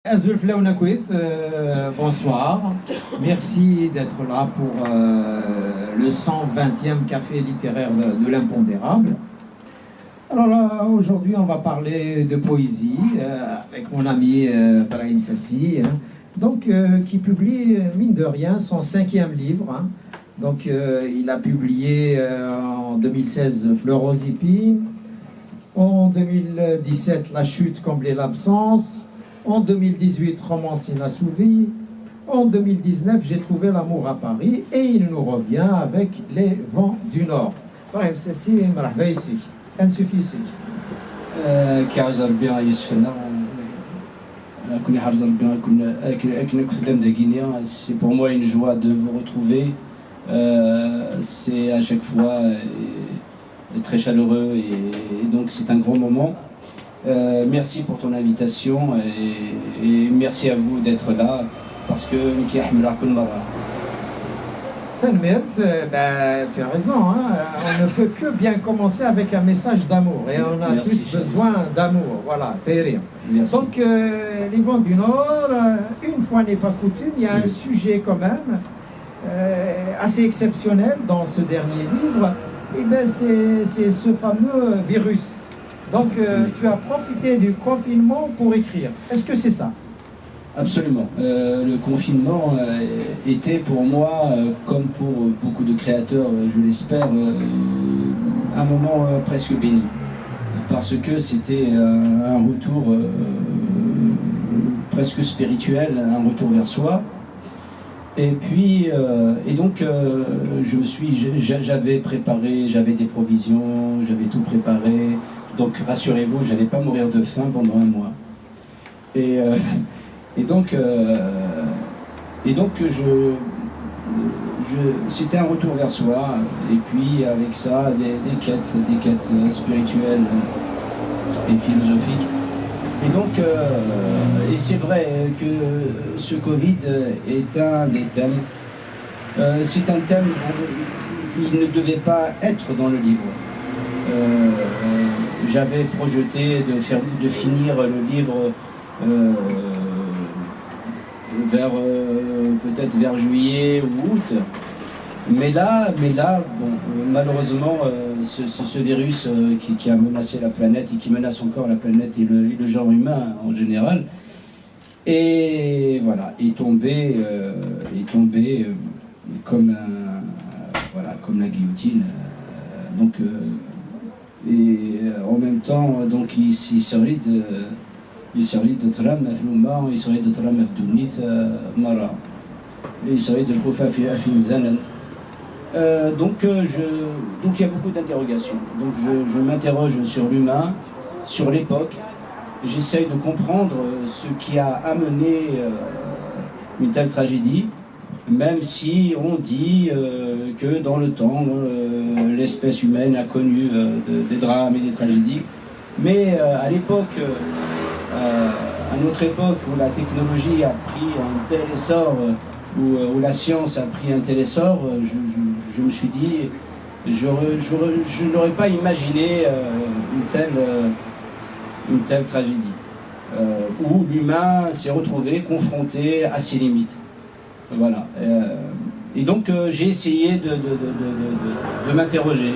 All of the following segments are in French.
Azul Flaounakwith, bonsoir. Merci d'être là pour le 120e café littéraire de l'impondérable. Alors là, aujourd'hui, on va parler de poésie avec mon ami Brahim Sassi, hein, donc, qui publie, mine de rien, son 5e livre. Hein. Donc, il a publié en 2016 Fleur aux épines, en 2017 La chute comblait l'absence, en 2018, Romance inassouvie. En 2019, J'ai trouvé l'amour à Paris. Et il nous revient avec Les vents du Nord. Brahim Sassi, marhaba ici. Ansufi ici. كيعز ربي يوسفنا كوني حرز ربي كنا كتلم de Guinée. C'est pour moi une joie de vous retrouver. C'est à chaque fois très chaleureux et donc c'est un grand moment. Merci pour ton invitation et merci à vous d'être là parce que tu as raison, hein. On ne peut que bien commencer avec un message d'amour et on a tous besoin d'amour, voilà, fait rire. Donc les vents du Nord, une fois n'est pas coutume, il y a un sujet quand même assez exceptionnel dans ce dernier livre, et ben c'est ce fameux virus. Donc, tu as profité du confinement pour écrire. Est-ce que c'est ça? Absolument. Le confinement était pour moi, comme pour beaucoup de créateurs, je l'espère, un moment presque béni. Parce que c'était un retour presque spirituel, un retour vers soi. Et puis, donc, j'avais préparé, j'avais des provisions, j'avais tout préparé. Donc rassurez-vous, je n'allais pas mourir de faim pendant un mois. Et donc c'était un retour vers soi. Et puis avec ça, des quêtes spirituelles et philosophiques. Et donc, et c'est vrai que ce Covid est un des thèmes. C'est un thème, il ne devait pas être dans le livre. J'avais projeté de finir le livre peut-être vers juillet ou août. Mais là, bon, malheureusement, ce virus qui a menacé la planète et qui menace encore la planète et le genre humain en général, et voilà, est tombé comme comme la guillotine. Donc et en même temps, donc il s'arrête de tram في il s'arrête de tram في دونيت مرة il s'arrête de الخوفة في مدانا. Donc il y a beaucoup d'interrogations. Donc je m'interroge sur l'humain, sur l'époque. J'essaye de comprendre ce qui a amené une telle tragédie, même si on dit que dans le temps, l'espèce humaine a connu des drames et des tragédies. Mais à l'époque, à notre époque où la technologie a pris un tel essor, où la science a pris un tel essor, je me suis dit, je n'aurais pas imaginé une telle tragédie, où l'humain s'est retrouvé confronté à ses limites. Voilà. Et donc j'ai essayé de m'interroger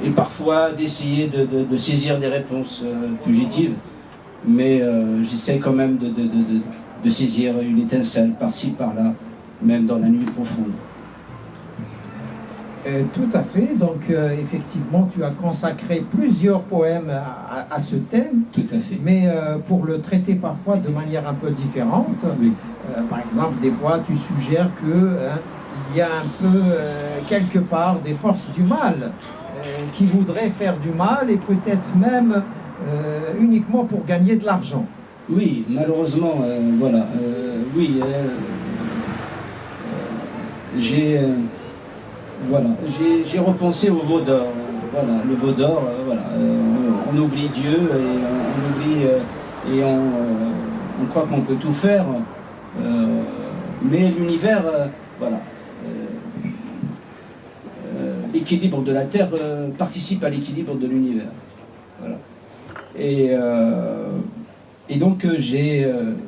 et parfois d'essayer de saisir des réponses fugitives, mais j'essaie quand même de saisir une étincelle par-ci, par-là, même dans la nuit profonde. Tout à fait. Donc, effectivement, tu as consacré plusieurs poèmes à ce thème. Tout à fait. Mais pour le traiter parfois de manière un peu différente. Oui. Par exemple, des fois, tu suggères que il y a un peu, quelque part, des forces du mal qui voudraient faire du mal et peut-être même uniquement pour gagner de l'argent. Oui, malheureusement, voilà. Oui, j'ai repensé au veau d'or. Voilà, le veau d'or, voilà. On oublie Dieu et on oublie et on croit qu'on peut tout faire, mais l'univers, voilà. L'équilibre de la Terre participe à l'équilibre de l'univers. Voilà. Et Et donc,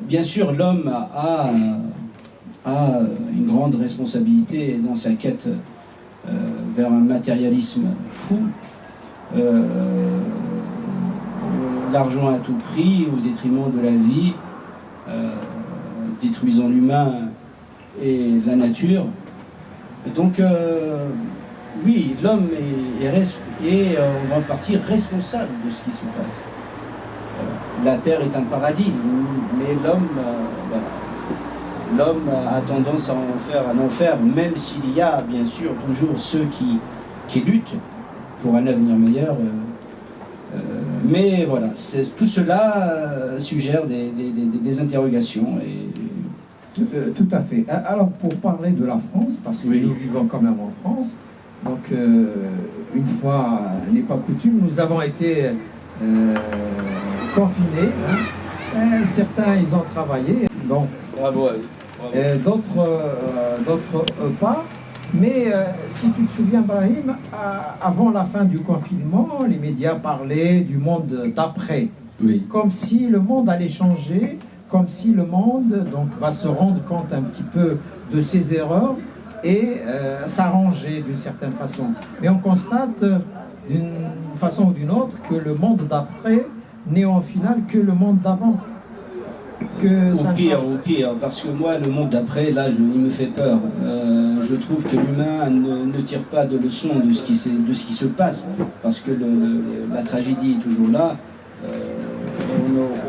bien sûr, l'homme a une grande responsabilité dans sa quête vers un matérialisme fou. L'argent à tout prix, au détriment de la vie, détruisant l'humain et la nature. Donc, oui, l'homme est en grande partie responsable de ce qui se passe. La terre est un paradis, mais l'homme a tendance à en faire un enfer, même s'il y a bien sûr toujours ceux qui luttent pour un avenir meilleur. Mais voilà, tout cela suggère des interrogations. Tout à fait. Alors, pour parler de la France, parce que nous vivons quand même en France, donc une fois n'est pas coutume, nous avons été confinés. Certains, ils ont travaillé, donc bravo. D'autres pas. Mais si tu te souviens, Brahim, avant la fin du confinement, les médias parlaient du monde d'après. Oui. Comme si le monde allait changer, comme si le monde donc, va se rendre compte un petit peu de ses erreurs et s'arranger d'une certaine façon. Mais on constate d'une façon ou d'une autre que le monde d'après n'est en final que le monde d'avant. Au pire, parce que moi, le monde d'après, là, il me fait peur. Je trouve que l'humain ne tire pas de leçons de ce qui se passe, parce que la tragédie est toujours là.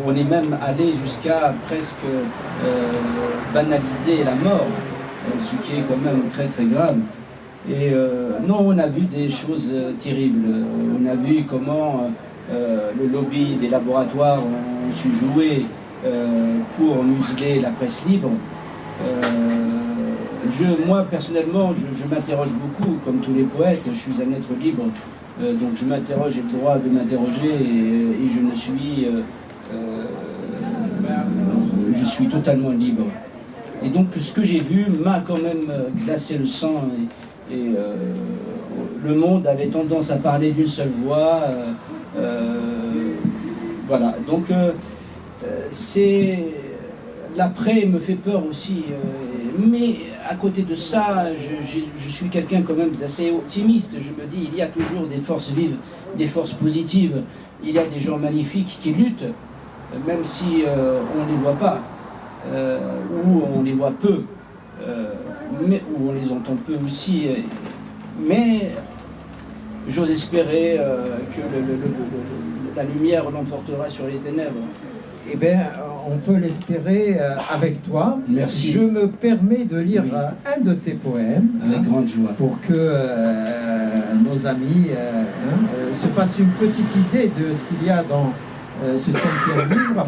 On est même allé jusqu'à presque banaliser la mort, ce qui est quand même très très grave. Et non, on a vu des choses terribles. On a vu comment le lobby des laboratoires ont su jouer pour museler la presse libre. Moi, personnellement, je m'interroge beaucoup, comme tous les poètes, je suis un être libre, donc je m'interroge, j'ai le droit de m'interroger, et je suis totalement libre. Et donc, ce que j'ai vu m'a quand même glacé le sang, et le monde avait tendance à parler d'une seule voix. Voilà, donc l'après me fait peur aussi, mais à côté de ça, je suis quelqu'un quand même d'assez optimiste. Je me dis, il y a toujours des forces vives, des forces positives, il y a des gens magnifiques qui luttent, même si on ne les voit pas, ou on les voit peu, ou on les entend peu aussi, mais j'ose espérer que la lumière l'emportera sur les ténèbres. Eh bien, on peut l'espérer avec toi. Merci. Je me permets de lire un de tes poèmes. Avec grande joie. Pour que nos amis se fassent une petite idée de ce qu'il y a dans ce 5e livre.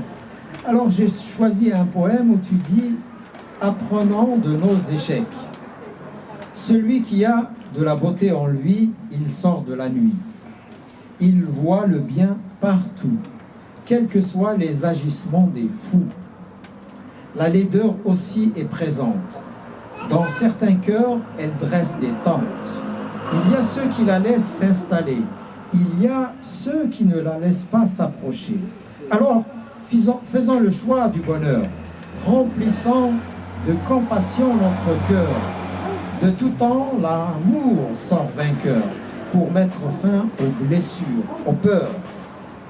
Alors, j'ai choisi un poème où tu dis « Apprenons de nos échecs. Celui qui a de la beauté en lui, il sort de la nuit. Il voit le bien partout. Quels que soient les agissements des fous. La laideur aussi est présente. Dans certains cœurs, elle dresse des tentes. Il y a ceux qui la laissent s'installer. Il y a ceux qui ne la laissent pas s'approcher. Alors, faisons le choix du bonheur, remplissant de compassion notre cœur. De tout temps, l'amour sort vainqueur pour mettre fin aux blessures, aux peurs.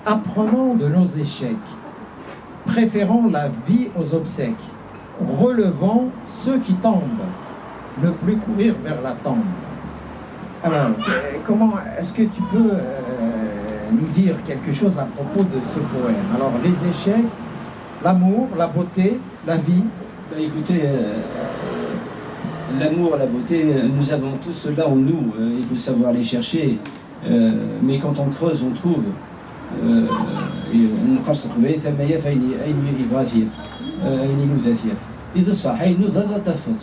Apprenons de nos échecs, préférons la vie aux obsèques, relevons ceux qui tombent, ne plus courir vers la tombe. Alors, comment est-ce que tu peux nous dire quelque chose à propos de ce poème? Alors, les échecs, l'amour, la beauté, la vie. Ben, écoutez, l'amour, la beauté, nous avons tout cela en nous, il faut savoir les chercher, mais quand on creuse, on trouve.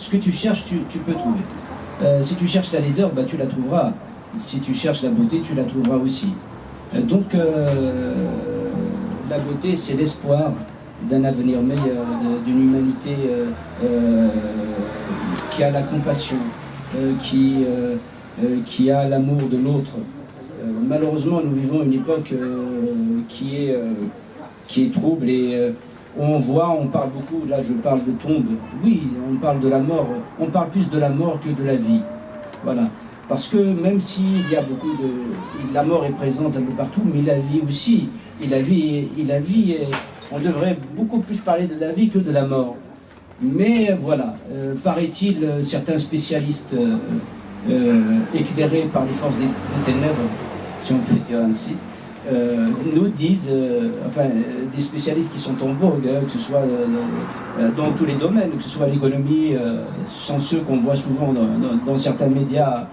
Ce que tu cherches, tu peux trouver. Si tu cherches la laideur, bah, tu la trouveras. Si tu cherches la beauté, tu la trouveras aussi. Donc la beauté, c'est l'espoir d'un avenir meilleur, d'une humanité qui a la compassion, qui a l'amour de l'autre. Malheureusement, nous vivons une époque qui est qui est trouble et on voit, on parle beaucoup, là je parle de tombe, oui, on parle de la mort, on parle plus de la mort que de la vie, voilà. Parce que même s'il y a beaucoup de... La mort est présente un peu partout, mais la vie aussi. Et la vie, on devrait beaucoup plus parler de la vie que de la mort. Mais voilà, paraît-il, certains spécialistes éclairés par les forces des ténèbres, si on peut dire ainsi, nous disent, enfin, des spécialistes qui sont en vogue, que ce soit dans tous les domaines, que ce soit l'économie, sont ceux qu'on voit souvent dans certains médias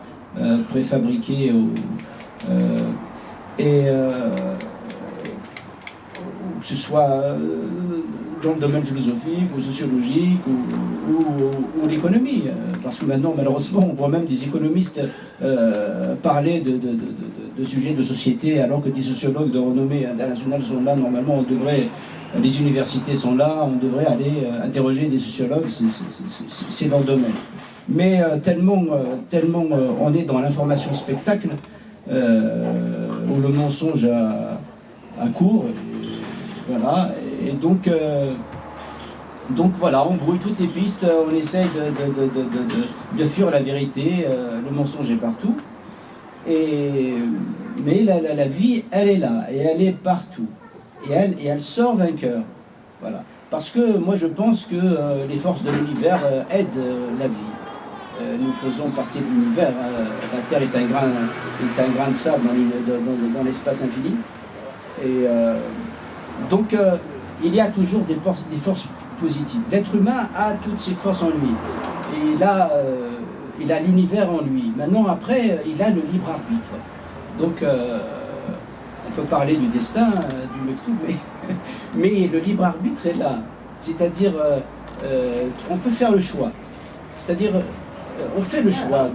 préfabriqués, et que ce soit dans le domaine philosophique ou sociologique ou l'économie, parce que maintenant malheureusement on voit même des économistes parler de sujets de société alors que des sociologues de renommée internationale sont là. Normalement les universités sont là, on devrait aller interroger des sociologues, c'est leur domaine. Mais tellement on est dans l'information spectacle où le mensonge a cours, voilà, et donc voilà, on brouille toutes les pistes, on essaye de fuir la vérité, le mensonge est partout, mais la vie, elle est là, et elle est partout, et elle sort vainqueur, voilà. Parce que moi je pense que les forces de l'univers aident la vie. Nous faisons partie de l'univers, la Terre est un grain de sable dans l'espace infini, et donc il y a toujours des forces positives. L'être humain a toutes ces forces en lui, et il a l'univers en lui. Maintenant, après, il a le libre arbitre. Donc on peut parler du destin, du Mektoub, mais le libre arbitre est là. C'est-à-dire, on peut faire le choix. C'est-à-dire, on fait le choix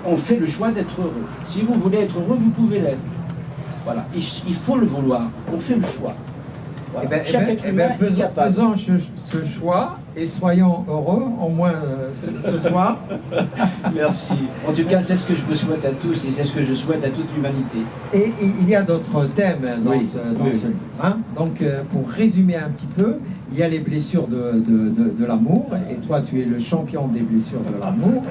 on fait le choix d'être heureux. Si vous voulez être heureux, vous pouvez l'être. Voilà, il faut le vouloir. On fait le choix. Voilà. Faisons ce choix et soyons heureux, au moins ce soir. Merci. En tout cas, c'est ce que je vous souhaite à tous et c'est ce que je souhaite à toute l'humanité. Et il y a d'autres thèmes dans ce livre. Hein. Donc, pour résumer un petit peu, il y a les blessures de l'amour, et toi, tu es le champion des blessures de l'amour.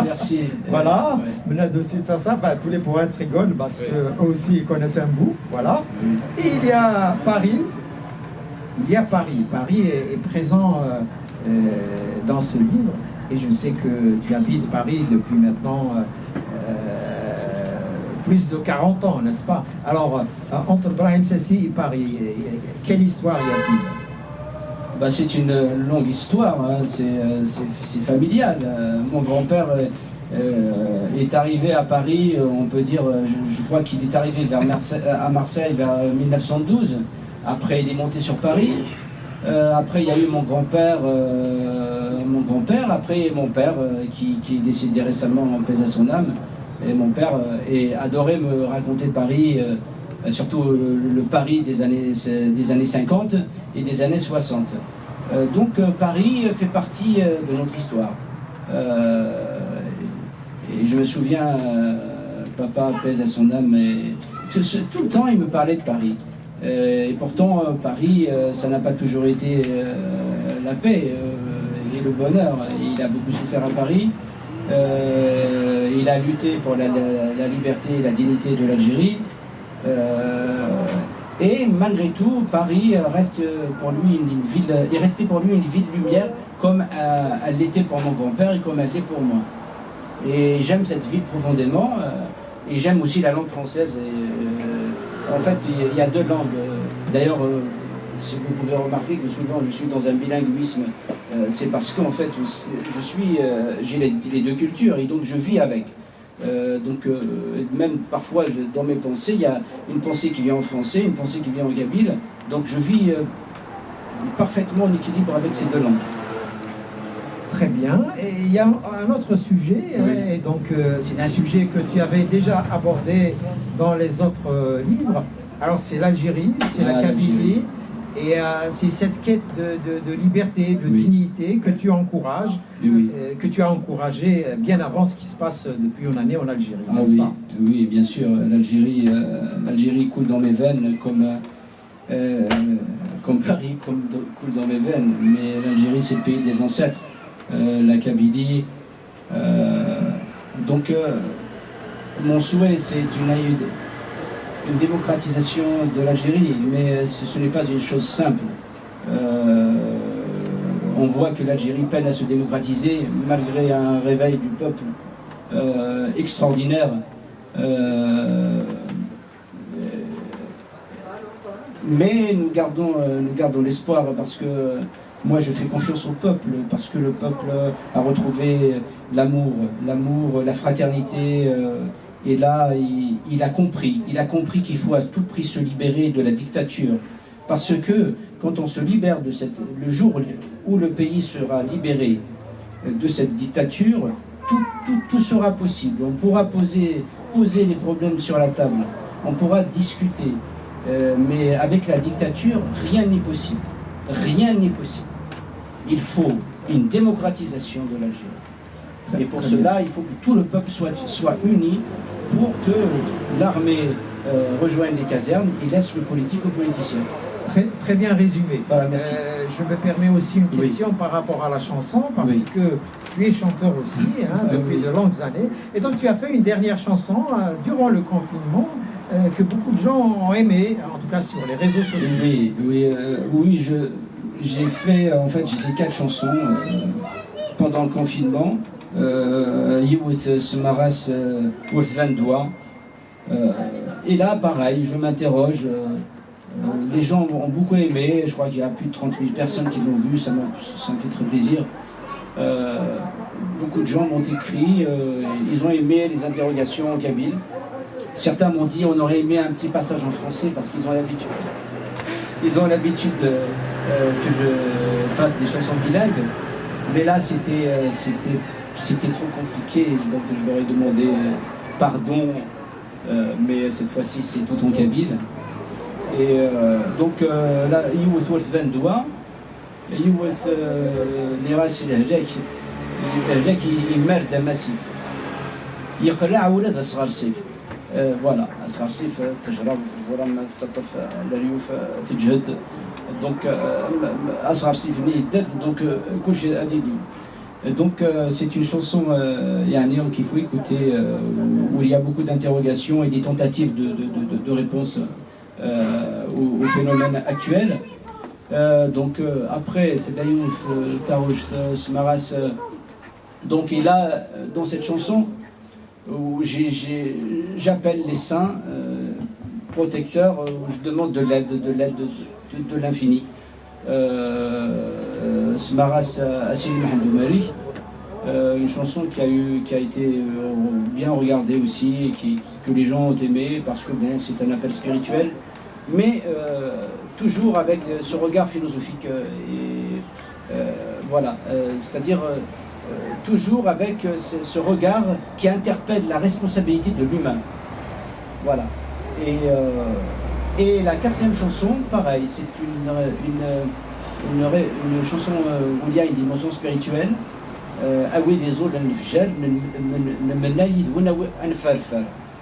Merci. Voilà. Tous les poètes rigolent parce qu'eux aussi ils connaissent un bout. Voilà. Et il y a Paris. Il y a Paris. Paris est présent dans ce livre. Et je sais que tu habites Paris depuis maintenant plus de 40 ans, n'est-ce pas? Alors, entre Brahim Sassi et Paris, quelle histoire y a-t-il? C'est une longue histoire, hein. C'est familial. Mon grand-père est arrivé à Paris, on peut dire, je crois qu'il est arrivé à Marseille vers 1912. Après, il est monté sur Paris. Après, il y a eu mon grand-père, après mon père qui est décédé récemment, en paix à son âme. Et mon père adorait me raconter Paris, surtout le Paris des années 50 et des années 60. Donc Paris fait partie de notre histoire. Et je me souviens, papa, paix à son âme, tout le temps il me parlait de Paris. Et pourtant, Paris, ça n'a pas toujours été la paix et le bonheur. Il a beaucoup souffert à Paris. Il a lutté pour la liberté et la dignité de l'Algérie. Et malgré tout, Paris reste pour lui une ville. Il restait pour lui une ville de lumière, comme elle l'était pour mon grand-père et comme elle l'est pour moi. Et j'aime cette ville profondément. Et j'aime aussi la langue française. En fait, il y a deux langues. D'ailleurs, si vous pouvez remarquer que souvent je suis dans un bilinguisme, c'est parce qu'en fait, j'ai les deux cultures et donc je vis avec. Donc, même parfois, dans mes pensées, il y a une pensée qui vient en français, une pensée qui vient en kabyle. Donc, je vis parfaitement en équilibre avec ces deux langues. Très bien. Et il y a un autre sujet, oui. Et donc c'est un sujet que tu avais déjà abordé dans les autres livres. Alors c'est l'Algérie, c'est la Kabylie, Et c'est cette quête de liberté, de dignité que tu encourages, que tu as encouragé bien avant ce qui se passe depuis une année en Algérie, n'est-ce pas? Oui, bien sûr. L'Algérie coule dans mes veines comme Paris coule dans mes veines. Mais l'Algérie, c'est le pays des ancêtres. La Kabylie. Donc, mon souhait, c'est une démocratisation de l'Algérie, mais ce n'est pas une chose simple. On voit que l'Algérie peine à se démocratiser malgré un réveil du peuple extraordinaire. Mais nous gardons l'espoir parce que moi je fais confiance au peuple, parce que le peuple a retrouvé l'amour, la fraternité. Et là, il a compris qu'il faut à tout prix se libérer de la dictature. Parce que quand on se libère le jour où le pays sera libéré de cette dictature, tout sera possible. On pourra poser les problèmes sur la table, on pourra discuter. Mais avec la dictature, rien n'est possible. Rien n'est possible. Il faut une démocratisation de l'Algérie. Et pour cela, il faut que tout le peuple soit uni pour que l'armée rejoigne les casernes et laisse le politique aux politiciens. Très bien résumé. Voilà, merci. Je me permets aussi une question par rapport à la chanson, parce que tu es chanteur aussi depuis de longues années. Et donc tu as fait une dernière chanson durant le confinement que beaucoup de gens ont aimé, en tout cas sur les réseaux sociaux. Oui, j'ai fait 4 chansons pendant le confinement. Smaras Vendwa. Et là, pareil, je m'interroge. Les gens ont beaucoup aimé. Je crois qu'il y a plus de 30 000 personnes qui l'ont vu. Ça me fait très plaisir. Beaucoup de gens m'ont écrit. Ils ont aimé les interrogations en kabyle. Certains m'ont dit on aurait aimé un petit passage en français parce qu'ils ont l'habitude. Ils ont l'habitude que je fasse des chansons bilingues. Mais là, c'était trop compliqué, donc je leur ai demandé pardon, mais cette fois-ci c'est tout en kabyle. Et donc là, Youth Worth Vendua, Youth Niras Lehlek, il meurt d'un massif. يقلع ولد أصغر سيف. Voilà, أصغر سيف تجرب في الظلام تسطف الريوف تجهد. Donc أصغر سيف نيدد donc كلشي أديدي. Donc c'est une chanson qu'il faut écouter, où il y a beaucoup d'interrogations et des tentatives de réponse au phénomène actuel. Après, c'est Dayouf, Tarouch, Smaras. Donc il a, dans cette chanson, où j'appelle les saints protecteurs, où je demande de l'aide de l'infini. Smaras Assili Mahandoumari, une chanson qui a été bien regardée aussi et que les gens ont aimé parce que bon, c'est un appel spirituel, mais toujours avec ce regard philosophique voilà, c'est-à-dire toujours avec ce regard qui interpelle la responsabilité de l'humain. Voilà. Et la 4e chanson, pareil, c'est une chanson où il y a une dimension spirituelle. Awi des eaux l'anfjal,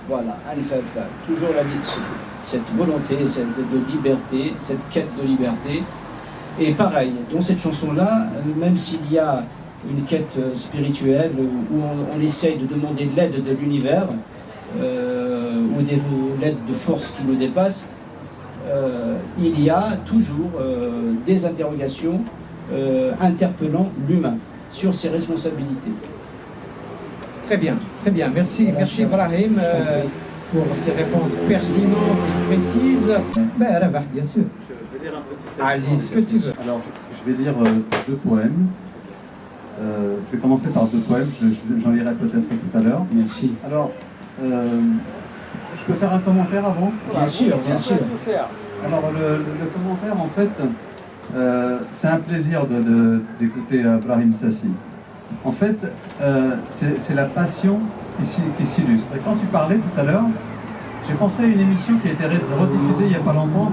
voilà, anfarfar. Toujours cette volonté de liberté, cette quête de liberté. Et pareil, dans cette chanson-là, même s'il y a une quête spirituelle où on essaye de demander de l'aide de l'univers, ou de l'aide de forces qui nous dépassent, il y a toujours des interrogations interpellant l'humain sur ses responsabilités. Très bien. Merci Ibrahim pour ces réponses pertinentes et précises. Rabah, bien sûr. Je vais lire un petit texte. Allez, ce que tu veux. Alors, je vais lire 2 poèmes. Je vais commencer par 2 poèmes, j'en lirai peut-être tout à l'heure. Merci. Alors, je peux faire un commentaire avant? Bien sûr. Alors, le commentaire, en fait, c'est un plaisir d'écouter Brahim Sassi. En fait, c'est la passion qui s'illustre. Et quand tu parlais tout à l'heure, J'ai pensé à une émission qui a été rediffusée il n'y a pas longtemps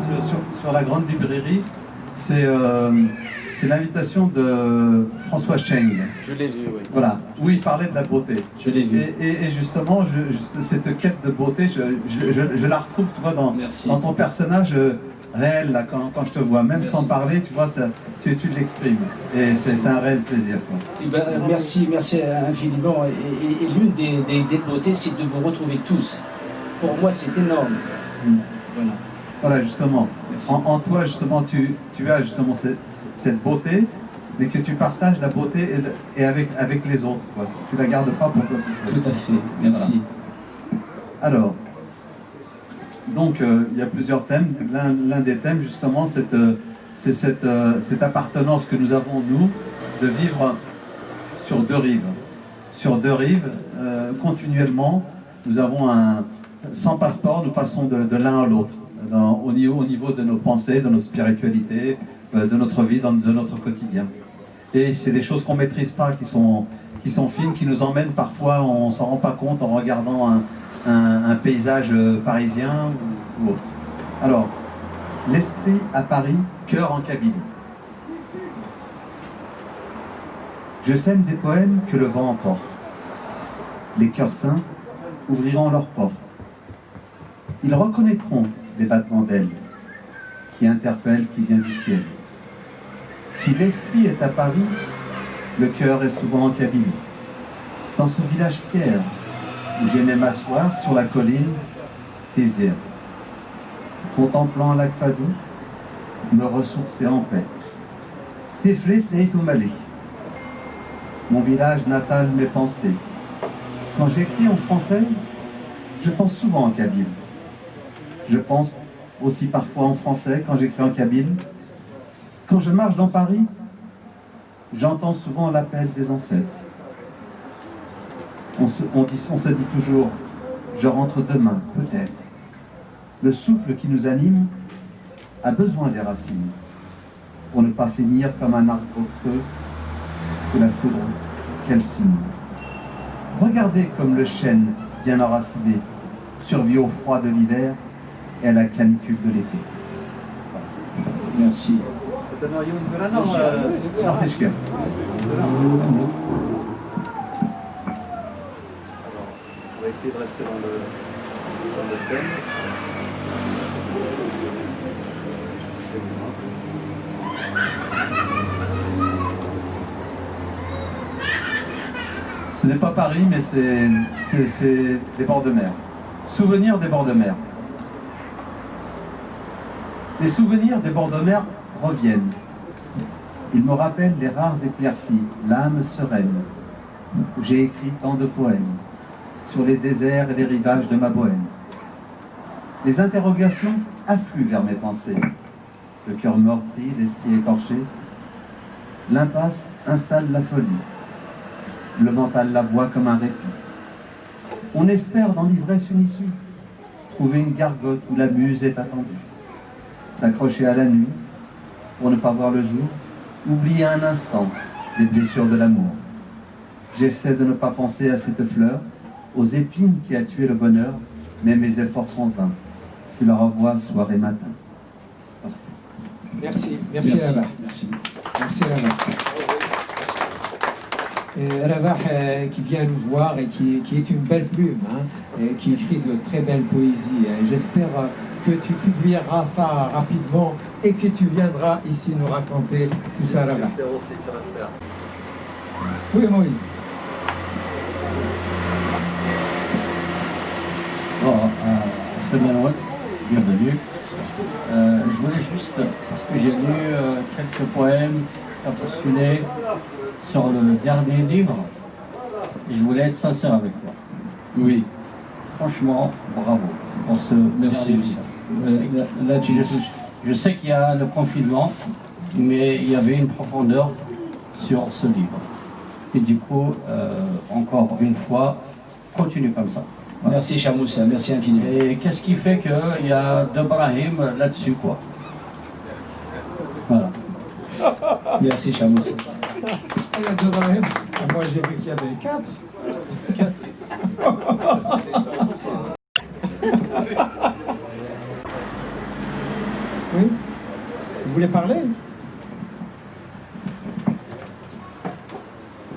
sur la grande librairie. C'est l'invitation de François Cheng. Je l'ai vu, oui. Voilà, où il parlait de la beauté. Je l'ai vu. Et justement, cette quête de beauté, je la retrouve, tu vois, dans ton personnage réel, là, quand je te vois. Même sans parler, tu vois, tu l'exprimes. Et c'est un réel plaisir, quoi. Eh ben, merci infiniment. Et l'une des beautés, c'est de vous retrouver tous. Pour moi, c'est énorme. Voilà. Voilà, justement. En toi, justement, tu as justement cette beauté, mais que tu partages la beauté et avec les autres, quoi. Tu la gardes pas pour toi. Tout à fait, merci. Voilà. Alors, donc, il y a plusieurs thèmes. L'un des thèmes, justement, c'est cette appartenance que nous avons, nous, de vivre sur deux rives. Sur deux rives, continuellement, nous avons sans passeport, nous passons de l'un à l'autre, au niveau de nos pensées, de notre spiritualité, de notre vie, de notre quotidien. Et c'est des choses qu'on ne maîtrise pas, qui sont fines, qui nous emmènent parfois, on ne s'en rend pas compte en regardant un paysage parisien ou autre. Alors, l'esprit à Paris, cœur en Kabylie. Je sème des poèmes que le vent emporte. Les cœurs saints ouvriront leurs portes. Ils reconnaîtront les battements d'ailes qui interpellent, qui vient du ciel. Si l'esprit est à Paris, le cœur est souvent en Kabylie. Dans ce village fier, où j'aimais m'asseoir sur la colline Thésir, contemplant un lac Fadou, me ressourcer en paix. Tiflis et Toumali, mon village natal, mes pensées. Quand j'écris en français, je pense souvent en kabyle. Je pense aussi parfois en français quand j'écris en kabyle. Quand je marche dans Paris, j'entends souvent l'appel des ancêtres. On se dit toujours, je rentre demain, peut-être. Le souffle qui nous anime a besoin des racines pour ne pas finir comme un arbre creux que la foudre calcine. Regardez comme le chêne bien enraciné survit au froid de l'hiver et à la canicule de l'été. Merci. On va essayer de rester dans le thème. Ce n'est pas Paris, mais c'est des bords de mer. Souvenirs des bords de mer. Les souvenirs des bords de mer reviennent. Ils me rappellent les rares éclaircies, l'âme sereine, où j'ai écrit tant de poèmes, sur les déserts et les rivages de ma Bohème. Les interrogations affluent vers mes pensées, le cœur meurtri, l'esprit écorché. L'impasse installe la folie, le mental la voit comme un répit. On espère dans l'ivresse une issue, trouver une gargote où la muse est attendue, s'accrocher à la nuit pour ne pas voir le jour, oublier un instant les blessures de l'amour. J'essaie de ne pas penser à cette fleur, aux épines qui a tué le bonheur, mais mes efforts sont vains. Je la revois soir et matin. Merci Rabah. Merci. Merci Rabah. Rabah qui vient nous voir et qui est une belle plume, hein, et qui écrit de très belles poésies. J'espère que tu publieras ça rapidement et que tu viendras ici nous raconter tout ça, Rabah. J'espère aussi, ça va se faire. Oui, Moïse. Salam alaikum, bienvenue. Je voulais juste, parce que j'ai lu quelques poèmes à postuler sur le dernier livre, et je voulais être sincère avec toi. Oui. Franchement, bravo pour ce Merci. dernier livre. Là, tu Je sais qu'il y a le confinement, mais il y avait une profondeur sur ce livre. Et du coup, encore une fois, continue comme ça. Voilà. Merci Chamoussa, merci infiniment. Et qu'est-ce qui fait qu'il y a deux Brahim là-dessus, quoi. Voilà. Merci Chamoussa. Il y a deux Brahim. Moi j'ai vu qu'il y avait quatre. Oui. Vous voulez parler?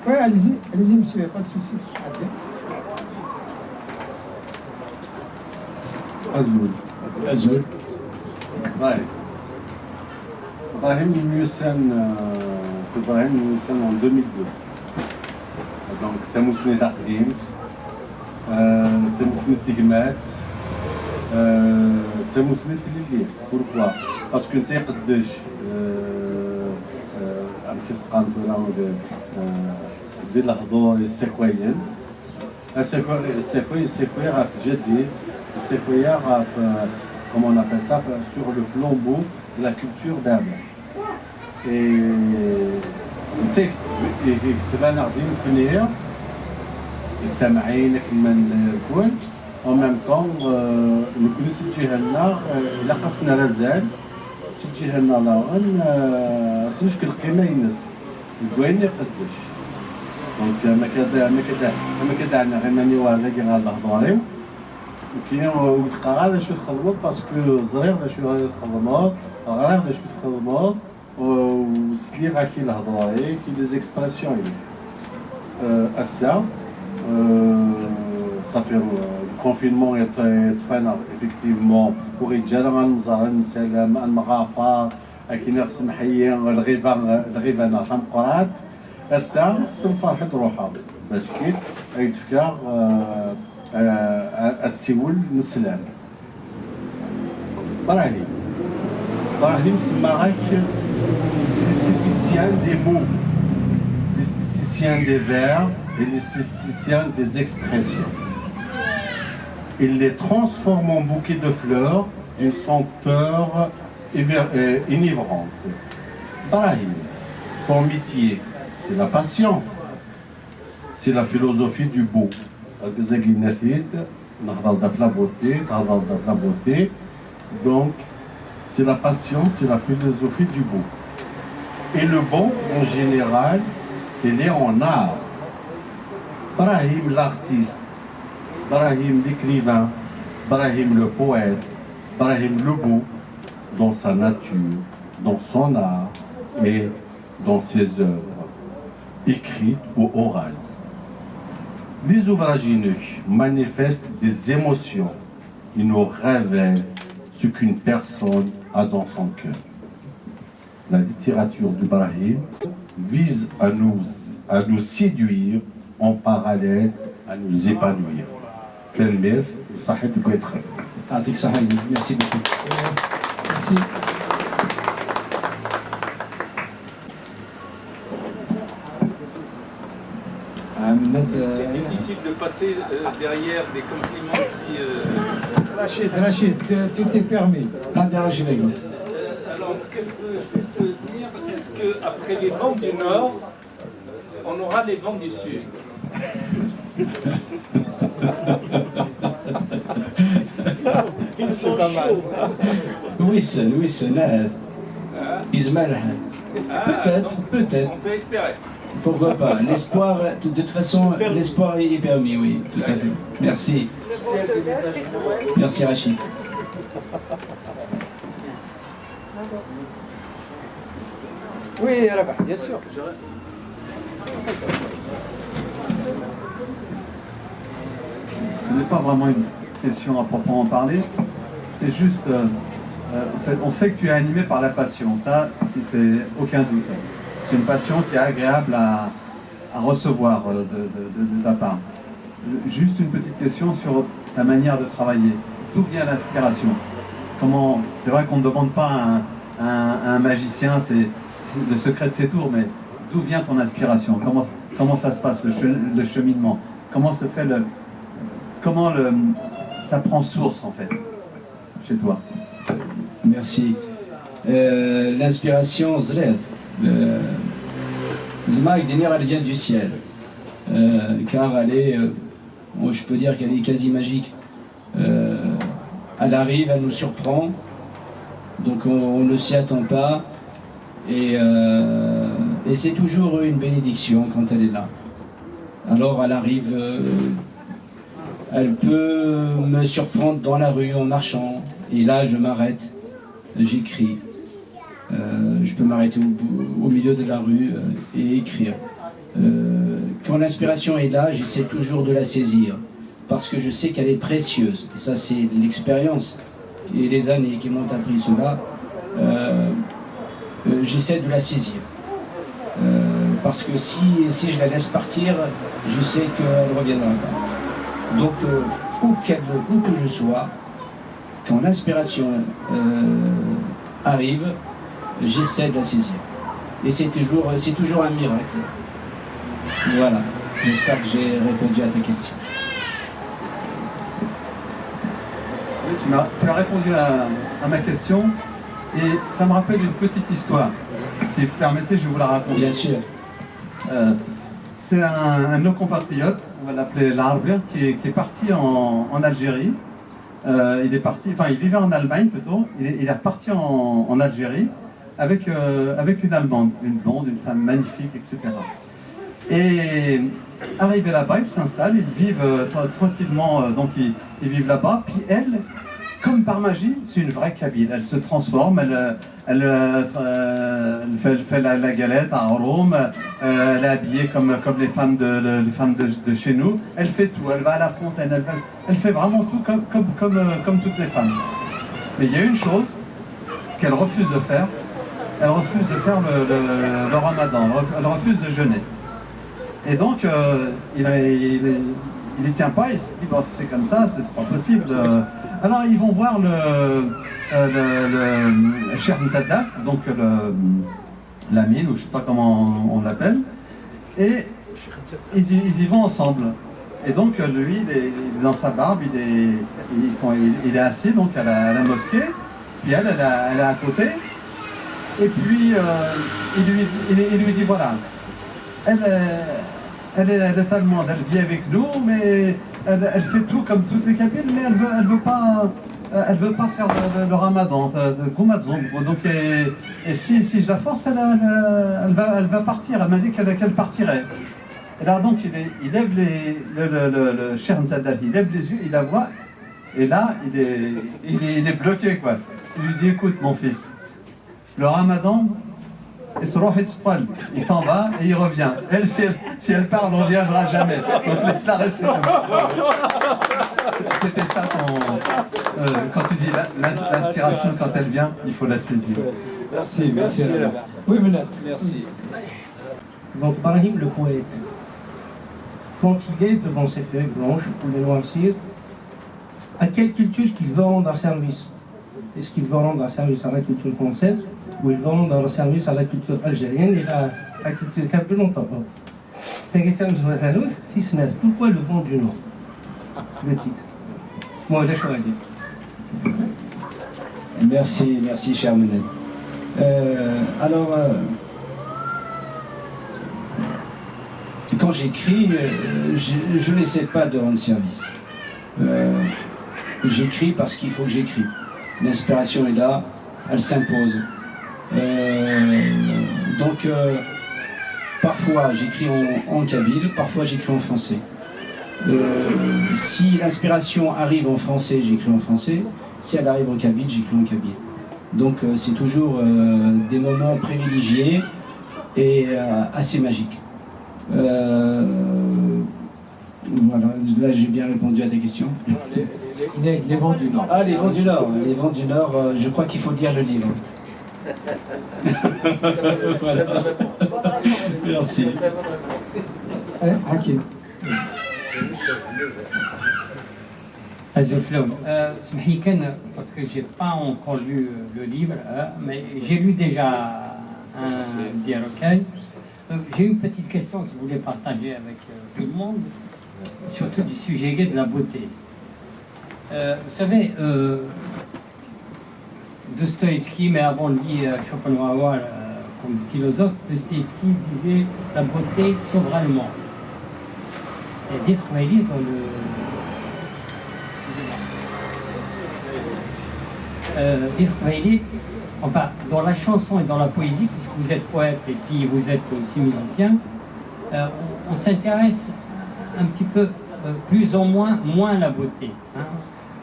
Oui, allez-y, allez-y, monsieur, pas de souci. Azul. Azul. Ouais. Ibrahim Youssane en 2002. Donc, تموسني تقديم تموسني تجمعات تموسني تليلي. Pourquoi? Parce que انت قداش عم كيسقانتونا ديال الحضور السكويين السكوية غاف جديد السكوية غاف comme on appelle ça sur le flambeau de la culture berbère. Et انت كتبان غادي نكونيها سامعينك من الكل en même temps نكون سجيها لنا الا قصنا رزال سجيها لنا لاغن سنفك القيمة ينس الكوين يقدش دونك ما كدعنا غير ماني واحد كي غنهضريو وكاين وقت قاعد شو تخدمات باسكو زرير شو هاد الخدمات غير شو تخدمات وسلي غاكي الهضره كي دي زيكسبرسيون السا صافي الكونفينمون يتفانا افيكتيفمون ورجال غنزار نسلم المغافر كاين السمحيه الغيبانه تنقرات السا الفرحه روحها باش كي يتفكر السيول نسلام Ibrahim Smarak, l'esthéticien des mots, l'esthéticien des vers et l'esthéticien des expressions. Il les transforme en bouquets de fleurs d'une senteur enivrante. Ibrahim, ton métier, c'est la passion, c'est la philosophie du beau. Donc, c'est la passion, c'est la philosophie du beau. Et le bon, en général, il est en art. Brahim l'artiste, Brahim l'écrivain, Brahim le poète, Brahim le beau, dans sa nature, dans son art et dans ses œuvres, écrites ou orales. Les ouvrages manifestent des émotions. Ils nous révèlent ce qu'une personne a dans son cœur. La littérature d'Ibrahim vise à nous séduire en parallèle à nous épanouir. Merci beaucoup. Merci. C'est difficile de passer derrière des compliments si... Rachid, tout est permis. Alors, ce que je veux juste dire, est-ce qu'après les vents du Nord, on aura les vents du Sud? Ils sont pas mal. Peut-être. On peut espérer. Pourquoi pas? L'espoir, de toute façon, l'espoir est permis, oui, tout à fait. Merci. Merci Rachid. Oui, là-bas, bien sûr. Ce n'est pas vraiment une question à proprement parler, c'est juste, en fait, on sait que tu es animé par la passion, ça, c'est aucun doute. C'est une passion qui est agréable à recevoir de ta part. Juste une petite question sur ta manière de travailler. D'où vient l'inspiration? Comment? C'est vrai qu'on ne demande pas à un magicien le secret de ses tours, mais d'où vient ton inspiration? Comment ça se passe, le cheminement? Comment se fait ça prend source en fait chez toi? Merci. L'inspiration, Zma elle vient du ciel, car elle est, je peux dire qu'elle est quasi magique. Elle arrive, elle nous surprend, donc on ne s'y attend pas, et c'est toujours une bénédiction quand elle est là. Alors elle arrive, elle peut me surprendre dans la rue en marchant, et là je m'arrête, j'écris. Je peux m'arrêter au milieu de la rue et écrire. Quand l'inspiration est là, j'essaie toujours de la saisir, parce que je sais qu'elle est précieuse. Et ça, c'est l'expérience et les années qui m'ont appris cela. J'essaie de la saisir. Parce que si je la laisse partir, je sais qu'elle ne reviendra pas. Donc, où que je sois, quand l'inspiration arrive, j'essaie de la saisir. Et c'est toujours un miracle. Voilà, j'espère que j'ai répondu à ta question. Oui, tu as répondu à ma question, et ça me rappelle une petite histoire. Si vous permettez, je vais vous la raconter. Bien sûr. C'est un de nos compatriotes, on va l'appeler l'Arbien, qui est parti en Algérie. Il est parti, enfin il vivait en Allemagne plutôt. Il est reparti en Algérie avec une Allemande, une blonde, une femme magnifique, etc. Et arrivé là-bas, ils s'installent, ils vivent tranquillement, donc ils vivent là-bas. Puis elle, comme par magie, c'est une vraie Kabyle. Elle se transforme, elle fait la galette à Rome, elle est habillée comme les femmes de chez nous. Elle fait tout, elle va à la fontaine, elle fait vraiment tout comme toutes les femmes. Mais il y a une chose qu'elle refuse de faire. Elle refuse de faire le ramadan, elle refuse de jeûner. Et donc, il n'y tient pas, il se dit, bon, c'est comme ça, c'est pas possible. Alors, ils vont voir le Cheikh Msaddaf, donc l'amine, ou je ne sais pas comment on l'appelle, et ils y vont ensemble. Et donc, lui, il est dans sa barbe, il est assis donc, à la mosquée, puis elle est à côté, et puis il lui dit, voilà, elle est allemande, elle vit avec nous, mais elle fait tout comme toutes les Kabyles, mais elle veut pas faire le ramadan, donc et si je la force, elle va partir. Elle m'a dit qu'elle partirait. Et là donc il lève le Cheikh Msaddaf, il lève les yeux, il la voit, et là il est bloqué quoi. Il lui dit, écoute mon fils, le ramadan, il s'en va et il revient. Elle, si elle part, on ne reviendra jamais. Donc laisse-la rester comme ça. C'était ça quand tu dis l'inspiration, quand elle vient, il faut la saisir. Merci. Oui, merci. Donc Brahim le poète, quand il est devant ses feuilles blanches pour les noircir, à quelle culture est-ce qu'il veut rendre un service? Est-ce qu'il veut rendre un service à la culture française, ou il veut rendre un service à la culture algérienne et à la culture kabyle? Pourquoi le vent du Nord? Le titre. Moi, je vais dire. Merci cher Mouned. Alors, quand j'écris, je n'essaie pas de rendre service. J'écris parce qu'il faut que j'écris. L'inspiration est là, elle s'impose. Donc, parfois j'écris en kabyle, parfois j'écris en français. Si l'inspiration arrive en français, j'écris en français. Si elle arrive en kabyle, j'écris en kabyle. Donc, c'est toujours des moments privilégiés et assez magiques. Voilà, là j'ai bien répondu à ta question. Les vents du Nord. Ah, les vents du Nord. Les vents du Nord, je crois qu'il faut lire le livre. Voilà. Merci. Ok. Azufloum, Smahi Ken, parce que j'ai pas encore lu le livre, mais j'ai lu déjà des recueils. J'ai une petite question que je voulais partager avec tout le monde, surtout du sujet de la beauté. Vous savez, Dostoïevski, mais avant lui, Schopenhauer, comme philosophe, Dostoïevski disait la beauté sauve le monde. Et Disraeli dans le. Disraeli, enfin, dans la chanson et dans la poésie, puisque vous êtes poète et puis vous êtes aussi musicien, on s'intéresse un petit peu plus ou moins à la beauté. Hein.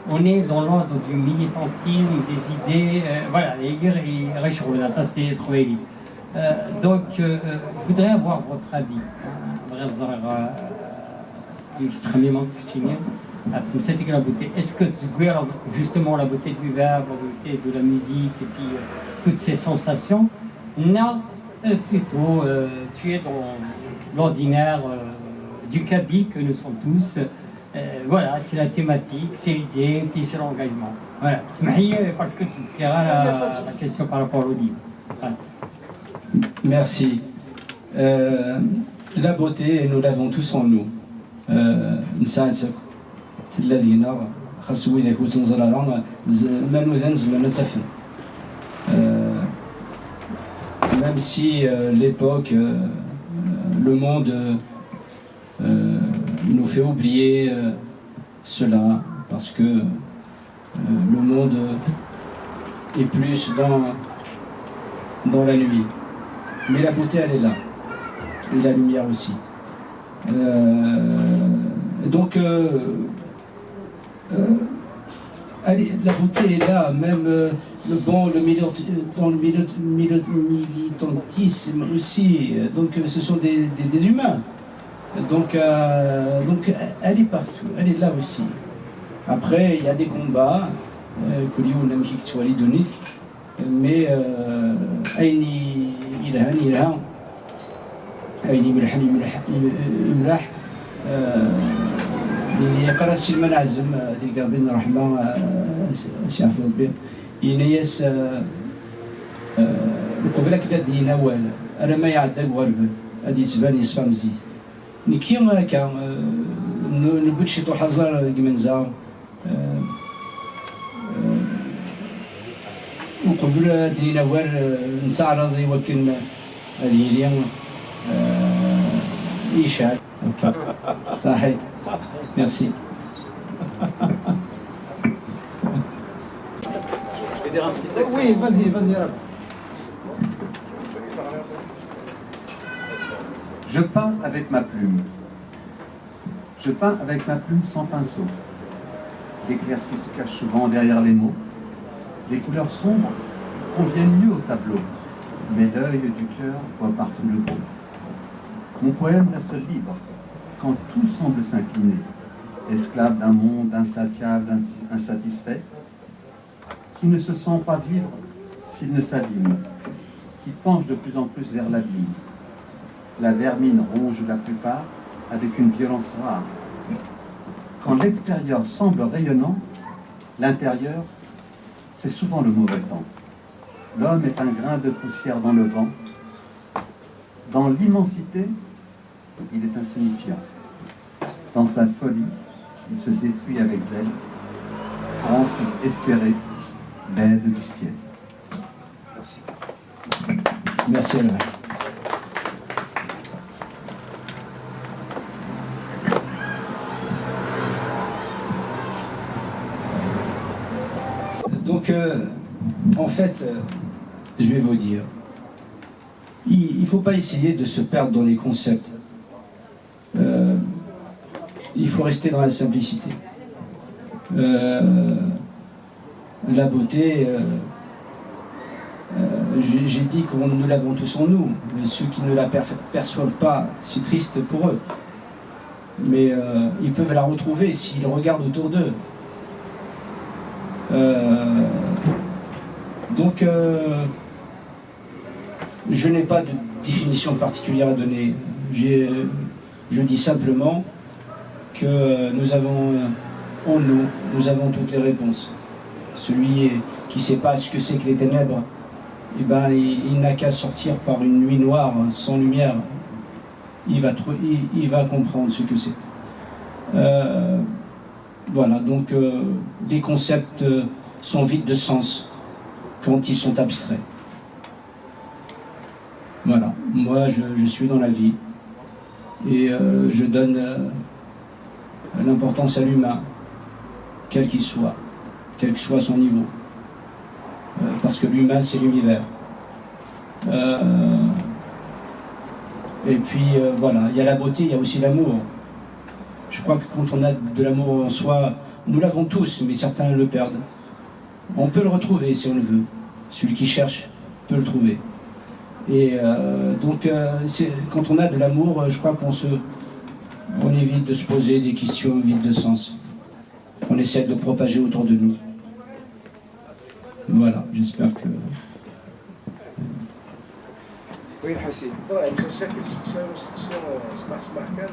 on est dans l'ordre du militantisme, des idées, voilà, c'était donc, je voudrais avoir votre avis, extrêmement la beauté. Est-ce que justement la beauté du verbe, la beauté de la musique et puis toutes ces sensations, non, plutôt tu es dans l'ordinaire du cabi que nous sommes tous. Voilà, c'est la thématique, c'est l'idée, puis c'est l'engagement. Voilà, parce que tu feras la question par rapport au livre. Voilà. Merci. La beauté, nous l'avons tous en nous. نساعدك في الذين خاصو إذا كنت نزل على ما نوذن زمان نتفهم. Même si l'époque, le monde nous fait oublier cela, parce que le monde est plus dans la nuit. Mais la beauté, elle est là. Et la lumière aussi. Donc, la beauté est là, même dans le militantisme aussi. Donc, ce sont des humains. Donc, elle est partout, elle est là aussi. Après, il y a des combats, mais اللي يقرا السي المنعزم في كابين الرحمه سي عفو ربي ينيس قبلك بدي نوال انا ما يعدك غرب هادي تبان يصفى مزيد نكي هكا نبوت شي طو حزر كمنزا وقبل دي نوال نسعرض يوكل هذه اليوم يشعل صحيح. Merci. Je vais dire un petit texte. Oui, vas-y. Je peins avec ma plume. Je peins avec ma plume sans pinceau. L'éclaircie se cache souvent derrière les mots. Les couleurs sombres conviennent mieux au tableau. Mais l'œil du cœur voit partout le beau. Mon poème reste libre quand tout semble s'incliner. Esclave d'un monde insatiable, insatisfait, qui ne se sent pas vivre s'il ne s'abîme, qui penche de plus en plus vers l'abîme. La vermine ronge la plupart avec une violence rare. Quand l'extérieur semble rayonnant, l'intérieur, c'est souvent le mauvais temps. L'homme est un grain de poussière dans le vent. Dans l'immensité, il est insignifiant. Dans sa folie, il se détruit avec zèle, pour ensuite espérer l'aide du ciel. Merci. Merci Alain. Donc, en fait, je vais vous dire, il ne faut pas essayer de se perdre dans les concepts. Il faut rester dans la simplicité. La beauté, j'ai dit que nous l'avons tous en nous, mais ceux qui ne la perçoivent pas, c'est triste pour eux. Mais ils peuvent la retrouver s'ils regardent autour d'eux. Donc, je n'ai pas de définition particulière à donner. Je dis simplement que nous avons en nous, nous avons toutes les réponses. Celui qui ne sait pas ce que c'est que les ténèbres, eh ben, il n'a qu'à sortir par une nuit noire, sans lumière. Il va comprendre ce que c'est. Voilà, donc les concepts sont vides de sens quand ils sont abstraits. Voilà, moi je suis dans la vie et je donne l'importance à l'humain, quel qu'il soit, quel que soit son niveau. Parce que l'humain c'est l'univers. Et puis voilà, il y a la beauté, il y a aussi l'amour. Je crois que quand on a de l'amour en soi, Nous l'avons tous, mais certains le perdent. On peut le retrouver si on le veut. Celui qui cherche peut le trouver. Et quand on a de l'amour, je crois on évite de se poser des questions vides de sens. On essaie de propager autour de nous. Voilà, j'espère que... وين حسين؟ المسلسل سمح كان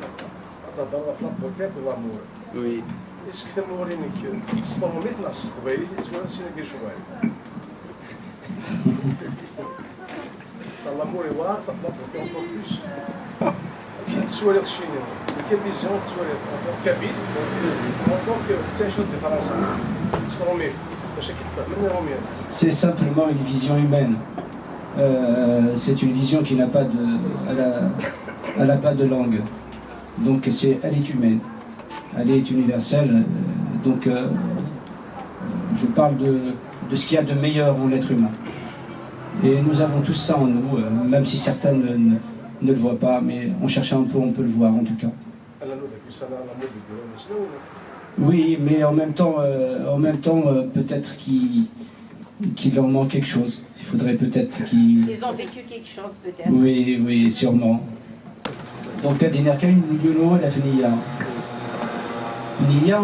هذا ضربه في لابوكاب لامور. وي. اسك تمورينك الصوميت ناس القبيلي تسوى شي كاين شوال. لامور يوار فضل في اون بلوس. كي تسوى لك شي كاين فيزيون تسوى لك كابيل دونك تنشد في فرنسا. الصوميت باش كتفهم من روميان. C'est simplement une vision humaine. C'est une vision qui n'a pas de, elle a pas de langue. Donc elle est humaine, elle est universelle. Je parle de ce qu'il y a de meilleur en l'être humain. Et nous avons tous ça en nous, même si certains ne le voient pas, mais en cherchant un peu, on peut le voir en tout cas. Oui, mais en même temps, peut-être qu'il leur manque quelque chose. Il faudrait peut-être qu'ils... Ils ont vécu quelque chose peut-être. Oui, sûrement. Donc, dernière cas, une yolo la fnia. Nia,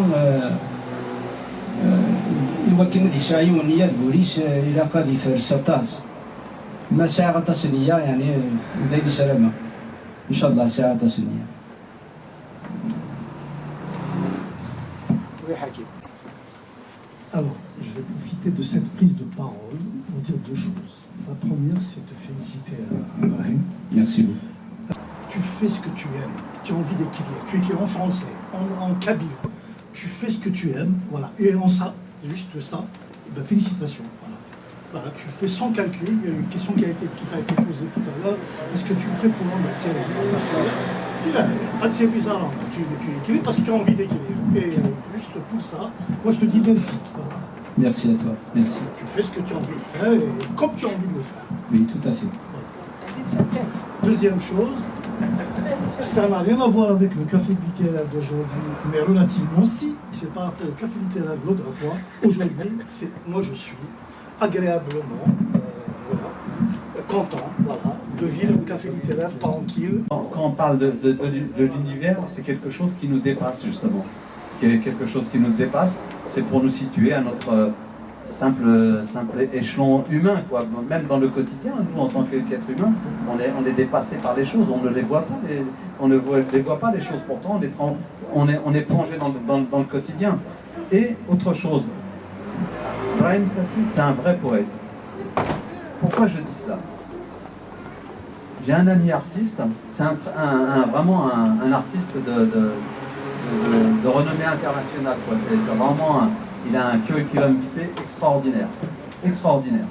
يمكن الإسرائيلي والنية تقوليش إلى قاضي في السطاس. ما ساعة تصنية يعني داير سلامة. إن شاء الله ساعة تصنية. وي حكيم. Alors, je vais profiter de cette prise de parole pour dire deux choses. La première, c'est de féliciter Brahim. Merci beaucoup. Tu fais ce que tu aimes, tu as envie d'écrire, tu écris en français, en kabyle, tu fais ce que tu aimes, voilà. Et en ça, juste ça, ben, félicitations. Voilà, tu fais sans calcul. Il y a une question qui t'a été posée tout à l'heure. Est-ce que tu le fais pour l'ambassade? Il n'y a pas de service à l'angle. Tu écris parce que tu as envie d'écrire. Et juste pour ça, moi je te dis merci. Voilà. Merci à toi, merci. Tu fais ce que tu as envie de faire et comme tu as envie de le faire. Oui, tout à fait. Voilà. Deuxième chose, ça n'a rien à voir avec le café littéraire d'aujourd'hui, mais relativement si. C'est par rapport au café littéraire de l'autre fois. Aujourd'hui, moi je suis agréablement content, voilà, de vivre un café littéraire tranquille. Quand on parle de l'univers, c'est quelque chose qui nous dépasse justement. C'est quelque chose qui nous dépasse, c'est pour nous situer à notre simple échelon humain, quoi. Même dans le quotidien, nous en tant qu'être humain, on est dépassé par les choses, on ne les voit pas, on ne les voit pas les choses, pourtant on est plongé dans le quotidien. Et autre chose, Brahim Sassi, c'est un vrai poète. Pourquoi je dis cela? J'ai un ami artiste, c'est vraiment un artiste de renommée internationale, quoi. C'est vraiment il a un curriculum vitae extraordinaire. Extraordinaire.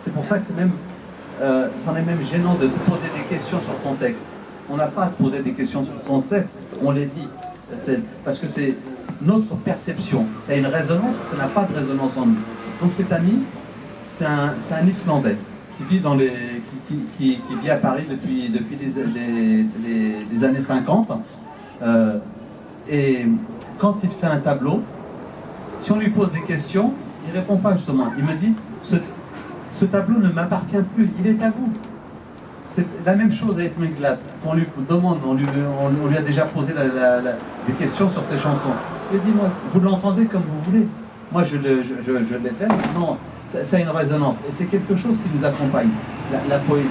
C'est pour ça que c'en est même gênant de te poser des questions sur ton texte. On n'a pas à te poser des questions sur ton texte, on les lit. Parce que c'est notre perception. Ça a une résonance ou ça n'a pas de résonance en nous. Donc cet ami, c'est un Islandais qui vit à Paris depuis les années 50. Et quand il fait un tableau, si on lui pose des questions, il ne répond pas justement. Il me dit, ce tableau ne m'appartient plus, il est à vous. C'est la même chose avec Meglat. On lui demande, on lui a déjà posé des questions sur ses chansons. Il dit, moi, vous l'entendez comme vous voulez. Moi, je l'ai fait, maintenant, ça a une résonance. Et c'est quelque chose qui nous accompagne. La poésie,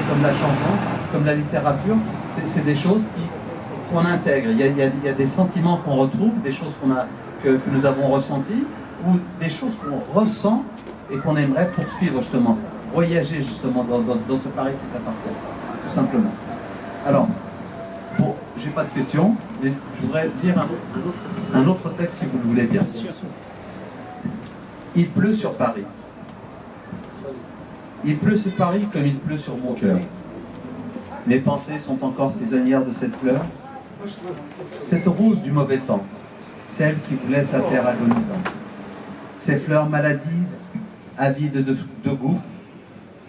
comme la chanson, comme la littérature, c'est des choses qu'on intègre. Il y a des sentiments qu'on retrouve, des choses que nous avons ressenties, ou des choses qu'on ressent et qu'on aimerait poursuivre justement, voyager justement dans ce Paris qui t'appartient, tout simplement. Alors, j'ai pas de questions, mais je voudrais lire un autre texte si vous le voulez bien. Il pleut sur Paris. Il pleut sur Paris comme il pleut sur mon cœur. Mes pensées sont encore prisonnières de cette fleur, cette rose du mauvais temps, celle qui vous laisse à terre agonisant. Ces fleurs maladives, avides de gouffre,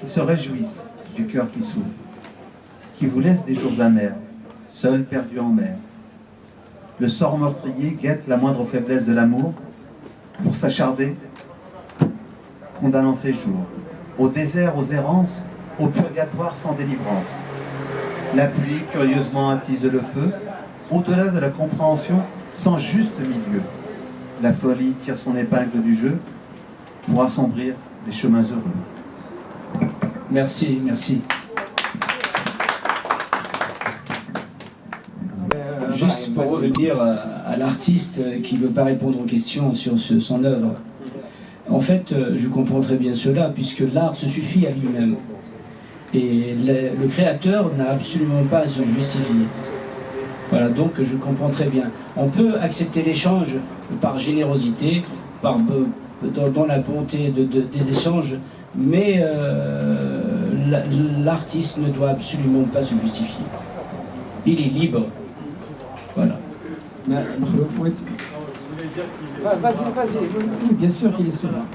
qui se réjouissent du cœur qui souffre, qui vous laissent des jours amers, seuls perdus en mer. le sort meurtrier guette la moindre faiblesse de l'amour pour s'acharner, condamnant ses jours. Au désert, aux errances, au purgatoire sans délivrance. La pluie curieusement attise le feu, au-delà de la compréhension, sans juste milieu. La folie tire son épingle du jeu pour assombrir des chemins heureux. Merci, merci. Juste pour revenir à l'artiste qui ne veut pas répondre aux questions sur son œuvre. En fait, je comprends très bien cela, puisque l'art se suffit à lui-même. Et le créateur n'a absolument pas à se justifier. Voilà, donc je comprends très bien. On peut accepter l'échange par générosité, dans la bonté des échanges, mais l'artiste ne doit absolument pas se justifier. Il est libre. Voilà. Vas-y, oui, bien sûr qu'il est souverain.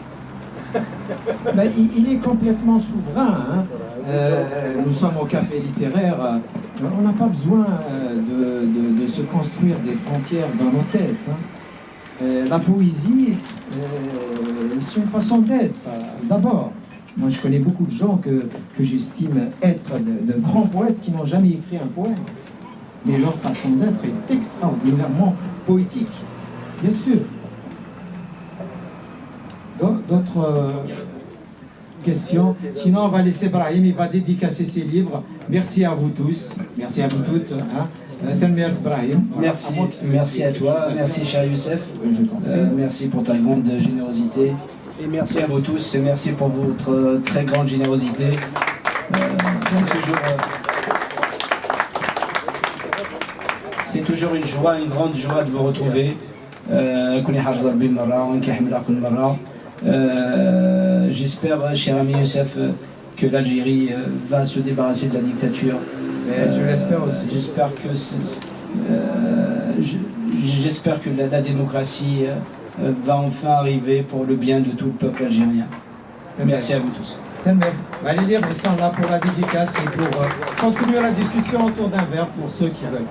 Ben, il est complètement souverain. Hein. Nous sommes au café littéraire. On n'a pas besoin de se construire des frontières dans nos têtes. Hein. La poésie, c'est une façon d'être. D'abord, moi je connais beaucoup de gens que j'estime être de grands poètes qui n'ont jamais écrit un poème. Mais leur façon d'être est extraordinairement poétique, bien sûr. D'autres questions? Sinon, on va laisser Brahim, il va dédicacer ses livres. Merci à vous tous, merci à vous toutes. Hein. Merci à toi, merci cher Youssef, merci pour ta grande générosité. Et merci à vous tous et merci pour votre très grande générosité. C'est toujours une joie, une grande joie de vous retrouver. J'espère, cher ami Youssef, que l'Algérie va se débarrasser de la dictature. Je l'espère aussi. J'espère que la démocratie va enfin arriver pour le bien de tout le peuple algérien. Merci à vous tous. Les livres sont là pour la dédicace et pour continuer la discussion autour d'un verre pour ceux qui veulent.